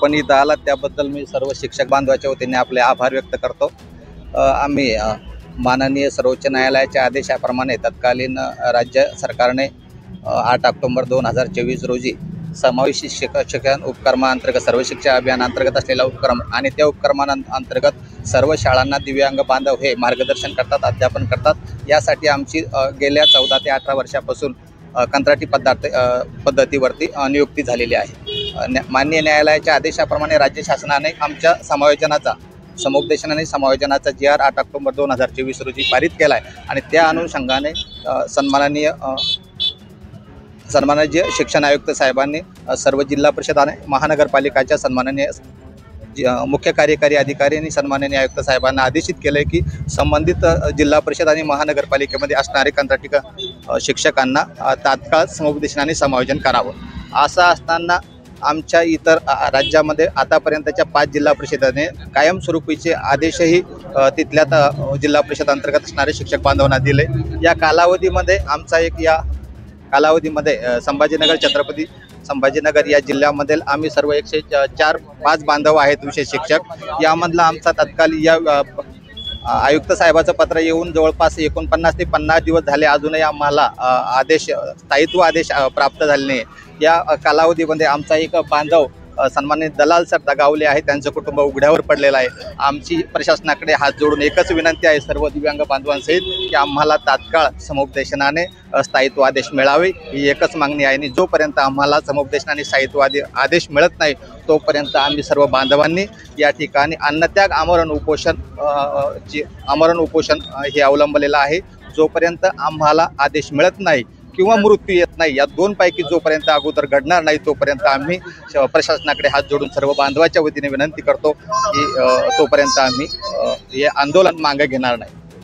पण इथं आलात त्याबद्दल मी सर्व शिक्षक बांधवाच्या वतीने आपले आभार व्यक्त करतो। आम्ही माननीय सर्वोच्च न्यायालयाच्या आदेशाप्रमाणे तत्कालीन राज्य सरकारने 8 ऑक्टोबर 2024 रोजी समावेशी शिक्षण उपक्रमांतर्गत सर्व शिक्षा अभियानांतर्गत असलेला उपक्रम आणि त्या उपक्रमांतर्गत सर्व शाळांना दिव्यांग बांधव हे मार्गदर्शन करतात, अध्यापन करतात। यासाठी आमची गेल्या 14 ते 18 वर्षापासून कंत्राटी पद्धतीवरती नियुक्ती झालेली आहे। माननीय न्यायालयाच्या आदेशाप्रमाणे राज्य शासनाने आमच्या समुपदेशन आणि समायोजनाचा GR 8 ऑक्टोबर 2024 रोजी पारित केला आहे आणि त्या अनुषंगाने सन्माननीय शिक्षण आयुक्त साहेबांनी सर्व जिल्हा परिषद आणि महानगरपालिकाच्या सन्माननीय मुख्य कार्यकारी अधिकारी आणि सन्माननीय आयुक्त साहेबांना आदेशित केले की संबंधित जिल्हा परिषद आणि महानगरपालिकेमध्ये असणारे कंत्राटी शिक्षकांना तात्काळ समुपदेशनाने समायोजन करावं। असं असताना आमच्या इतर राज्यामध्ये आतापर्यंतच्या 5 जिल्हा परिषदाने कायमस्वरूपीचे आदेशही तिथल्या जिल्हा परिषद अंतर्गत असणारे शिक्षक बांधवांना दिले। या कालावधीमध्ये संभाजीनगर, छत्रपती संभाजीनगर या जिल्ह्यामधील आम्ही सर्व 104-5 बांधव आहेत विशेष शिक्षक। यामधला आमचा तत्काल या आयुक्त साहेबाचं पत्र येऊन जवळपास 49 ते 50 दिवस झाले, अजूनही आम्हाला स्थायित्व आदेश प्राप्त झाले नाही। या कालावधीमध्ये आमचा एक बांधव सन्मानित दलाल सर दगावले आहे, त्यांचं कुटुंब उघड्यावर पडलेलं आहे। आमची प्रशासनाकडे हात जोडून एकच विनंती आहे सर्व दिव्यांग बांधवांसहित की आम्हाला तात्काळ समुपदेशनाने स्थायित्व आदेश मिळावे, ही एकच मागणी आहे। आणि जोपर्यंत आम्हाला समुपदेशनाने स्थायित्व आदेश मिळत नाही तोपर्यंत आम्ही सर्व बांधवांनी या ठिकाणी अन्नत्याग आमरण उपोषण हे अवलंबलेलं आहे। जोपर्यंत आम्हाला आदेश मिळत नाही किंवा मृत्यू येत नाही, या 2 पैकी जोपर्यंत अगोदर घडणार नाही तोपर्यंत आम्ही प्रशासनाकडे हात जोडून सर्व बांधवाच्या वतीने विनंती करतो की तोपर्यंत आम्ही हे आंदोलन मागे घेणार नाही।